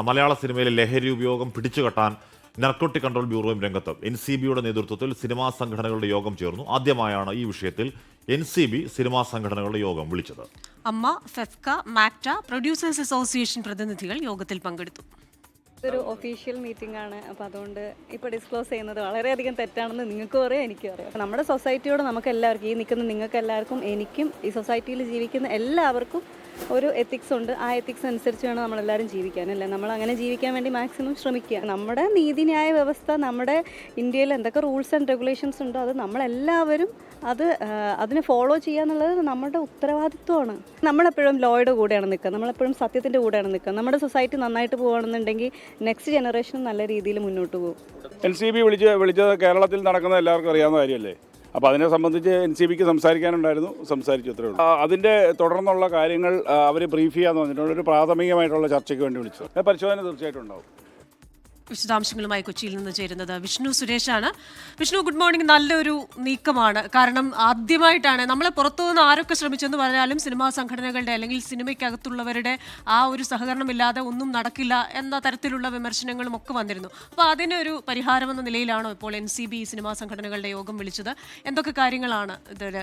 മലയാള സിനിമയിലെ ലഹരി ഉപയോഗം പിടിച്ചുകെട്ടാൻ നർക്കോട്ടിക് കൺട്രോൾ ബ്യൂറോയും രംഗത്ത് NCBയുടെ നേതൃത്വത്തിൽ സിനിമാ സംഘടനകളുടെ യോഗം ചേർന്നു. ആദ്യമായാണ് ഈ വിഷയത്തിൽ NCB സിനിമാ സംഘടനകളുടെ യോഗം വിളിച്ചത്. അമ്മ, ഫെഫ്ക, മാക്ട, പ്രൊഡ്യൂസേഴ്സ് അസോസിയേഷൻ പ്രതിനിധികൾ യോഗത്തിൽ പങ്കെടുത്തു. ഇതൊരു ഒഫീഷ്യൽ മീറ്റിംഗ് ആണ്. അപ്പോൾ അതുകൊണ്ട് ഇപ്പോൾ ഡിസ്ക്ലോസ് ചെയ്യുന്നത് വളരെയധികം തെറ്റാണെന്ന് നിങ്ങൾക്കും അറിയാം, എനിക്കും അറിയാം. നമ്മുടെ സൊസൈറ്റിയോട് നമുക്ക് എല്ലാവർക്കും, ഈ നിൽക്കുന്ന നിങ്ങൾക്ക് എല്ലാവർക്കും, എനിക്കും ഈ സൊസൈറ്റിയിൽ ജീവിക്കുന്ന എല്ലാവർക്കും ഒരു എത്തിക്സ് ഉണ്ട്. ആ എത്തിക്സ് അനുസരിച്ച് വേണം നമ്മളെല്ലാവരും ജീവിക്കാനല്ലേ. നമ്മൾ അങ്ങനെ ജീവിക്കാൻ വേണ്ടി മാക്സിമം ശ്രമിക്കുക. നമ്മുടെ നീതിന്യായ വ്യവസ്ഥ, നമ്മുടെ ഇന്ത്യയിൽ എന്തൊക്കെ റൂൾസ് ആൻഡ് റെഗുലേഷൻസ് ഉണ്ടോ അത് നമ്മളെല്ലാവരും അതിനെ ഫോളോ ചെയ്യുക എന്നുള്ളത് നമ്മുടെ ഉത്തരവാദിത്വമാണ്. നമ്മളെപ്പോഴും ലോയുടെ കൂടെയാണ് നിൽക്കുക, നമ്മളെപ്പോഴും സത്യത്തിൻ്റെ കൂടെയാണ് നിൽക്കുക. നമ്മുടെ സൊസൈറ്റി നന്നായിട്ട് പോകുകയാണെന്നുണ്ടെങ്കിൽ നെക്സ്റ്റ് ജനറേഷൻ നല്ല രീതിയിൽ മുന്നോട്ട് പോകും. NCB വിളിച്ചത് കേരളത്തിൽ നടക്കുന്ന എല്ലാവർക്കും അറിയാവുന്ന കാര്യമല്ലേ. അപ്പോൾ അതിനെ സംബന്ധിച്ച് NCBക്ക് സംസാരിക്കാനുണ്ടായിരുന്നു, സംസാരിച്ചു, അത്രേ ഉള്ളൂ. അതിൻ്റെ തുടർന്നുള്ള കാര്യങ്ങൾ അവർ ബ്രീഫ് ചെയ്യാമെന്ന് പറഞ്ഞിട്ടുണ്ട്. ഒരു പ്രാഥമികമായിട്ടുള്ള ചർച്ചയ്ക്ക് വേണ്ടി വിളിച്ചത്. പരിശോധന തീർച്ചയായിട്ടും ഉണ്ടാവും. വിശദാംശങ്ങളുമായി കൊച്ചിയിൽ നിന്ന് ചേരുന്നത് വിഷ്ണു സുരേഷാണ്. Vishnu, good morning. നല്ലൊരു നീക്കമാണ്. കാരണം ആദ്യമായിട്ടാണ് നമ്മളെ പുറത്തുനിന്ന് ആരൊക്കെ ശ്രമിച്ചെന്ന് പറഞ്ഞാലും സിനിമാ സംഘടനകളുടെ അല്ലെങ്കിൽ സിനിമയ്ക്കകത്തുള്ളവരുടെ ആ ഒരു സഹകരണമില്ലാതെ ഒന്നും നടക്കില്ല എന്ന തരത്തിലുള്ള വിമർശനങ്ങളും ഒക്കെ വന്നിരുന്നു. അപ്പോൾ അതിനൊരു പരിഹാരമെന്ന നിലയിലാണോ ഇപ്പോൾ NCB സിനിമാ സംഘടനകളുടെ യോഗം വിളിച്ചത്? എന്തൊക്കെ കാര്യങ്ങളാണ് ഇതിൽ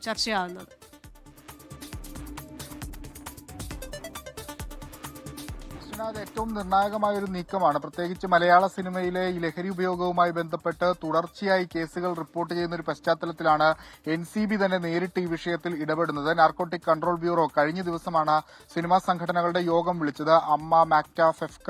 ചർച്ചയാകുന്നത്? അത് ഏറ്റവും നിർണായകമായ ഒരു നീക്കമാണ്. പ്രത്യേകിച്ച് മലയാള സിനിമയിലെ ഈ ലഹരി ഉപയോഗവുമായി ബന്ധപ്പെട്ട് തുടർച്ചയായി കേസുകൾ റിപ്പോർട്ട് ചെയ്യുന്ന ഒരു പശ്ചാത്തലത്തിലാണ് NCB തന്നെ നേരിട്ട് ഈ വിഷയത്തിൽ ഇടപെടുന്നത്. നാർക്കോട്ടിക് കൺട്രോൾ ബ്യൂറോ കഴിഞ്ഞ ദിവസമാണ് സിനിമാ സംഘടനകളുടെ യോഗം വിളിച്ചത്. അമ്മ, മാക്ട, ഫെഫ്ക,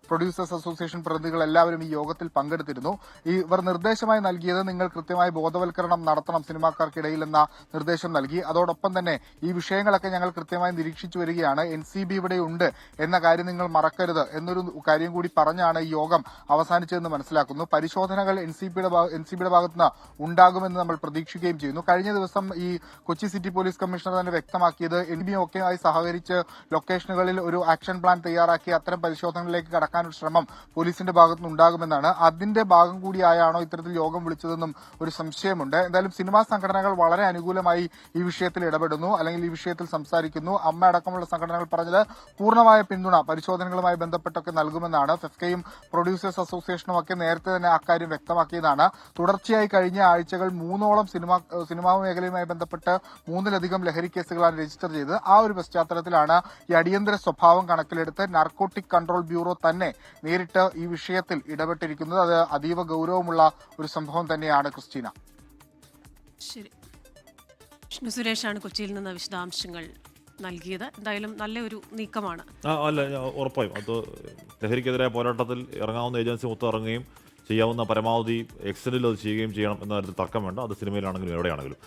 പ്രൊഡ്യൂസേഴ്സ് അസോസിയേഷൻ പ്രതിനിധികൾ എല്ലാവരും ഈ യോഗത്തിൽ പങ്കെടുത്തിരുന്നു. ഇവർ നിർദ്ദേശമായി നൽകിയത് നിങ്ങൾ കൃത്യമായി ബോധവൽക്കരണം നടത്തണം സിനിമാക്കാർക്കിടയിൽ എന്ന നിർദ്ദേശം നൽകി. അതോടൊപ്പം തന്നെ ഈ വിഷയങ്ങളൊക്കെ ഞങ്ങൾ കൃത്യമായി നിരീക്ഷിച്ചു വരികയാണ്, NCB ഇവിടെ ഉണ്ട് എന്ന കാര്യം നിങ്ങൾ മറക്കരുത് എന്നൊരു കാര്യം കൂടി പറഞ്ഞാണ് ഈ യോഗം അവസാനിച്ചതെന്ന് മനസ്സിലാക്കുന്നു. പരിശോധനകൾ NCBയുടെ ഭാഗത്തുനിന്ന് ഉണ്ടാകുമെന്ന് നമ്മൾ പ്രതീക്ഷിക്കുകയും ചെയ്യുന്നു. കഴിഞ്ഞ ദിവസം ഈ കൊച്ചി സിറ്റി പോലീസ് കമ്മീഷണർ തന്നെ വ്യക്തമാക്കിയത് NCB ഒക്കെ ആയി സഹകരിച്ച് ലൊക്കേഷനുകളിൽ ഒരു ആക്ഷൻ പ്ലാൻ തയ്യാറാക്കി അത്തരം പരിശോധനകളിലേക്ക് കടക്കാനൊരു ശ്രമം പോലീസിന്റെ ഭാഗത്തുനിന്ന് ഉണ്ടാകുമെന്നാണ്. അതിന്റെ ഭാഗം കൂടിയായാണോ ഇത്തരത്തിൽ യോഗം വിളിച്ചതെന്നും ഒരു സംശയമുണ്ട്. എന്തായാലും സിനിമാ സംഘടനകൾ വളരെ അനുകൂലമായി ഈ വിഷയത്തിൽ ഇടപെടുന്നു, അല്ലെങ്കിൽ ഈ വിഷയത്തിൽ സംസാരിക്കുന്നു. അമ്മ അടക്കമുള്ള സംഘടനകൾ പറഞ്ഞത് പൂർണ്ണമായ പിന്തുണ പരിശോധനകളുമായി ബന്ധപ്പെട്ടൊക്കെ നൽകുമെന്നാണ്. ഫെഫ്കയും പ്രൊഡ്യൂസേഴ്സ് അസോസിയേഷനും ഒക്കെ നേരത്തെ തന്നെ അക്കാര്യം വ്യക്തമാക്കിയതാണ്. തുടർച്ചയായി കഴിഞ്ഞ ആഴ്ചകൾ 3ഓളം സിനിമാ മേഖലയുമായി ബന്ധപ്പെട്ട് 3ലധികം ലഹരി കേസുകളാണ് രജിസ്റ്റർ ചെയ്തത്. ആ ഒരു പശ്ചാത്തലത്തിലാണ് ഈ അടിയന്തര സ്വഭാവം കണക്കിലെടുത്ത് നാർക്കോട്ടിക് കൺട്രോൾ ബ്യൂറോ തന്നെ നേരിട്ട് ഈ വിഷയത്തിൽ ഇടപെട്ടിരിക്കുന്നത്. അത് അതീവ ഗൌരവമുള്ള ഒരു സംഭവം തന്നെയാണ് ക്രിസ്റ്റീന. ശരി, വിഷ്ണു സുരേഷാണ് കൊച്ചിയിൽ നിന്ന് വിശദാംശങ്ങൾ നൽകിയത്. എന്തായാലും നല്ലൊരു നീക്കമാണ്. അല്ല, ഉറപ്പായും അത് ലഹരിക്കെതിരായ പോരാട്ടത്തിൽ ഇറങ്ങാവുന്ന ഏജൻസി മൊത്തം ഇറങ്ങുകയും ചെയ്യാവുന്ന പരമാവധി എക്സ്റ്റൻഡിൽ അത് ചെയ്യുകയും ചെയ്യണം എന്ന കാര്യത്തിൽ തർക്കം വേണ്ട. അത് സിനിമയിലാണെങ്കിലും എവിടെയാണെങ്കിലും.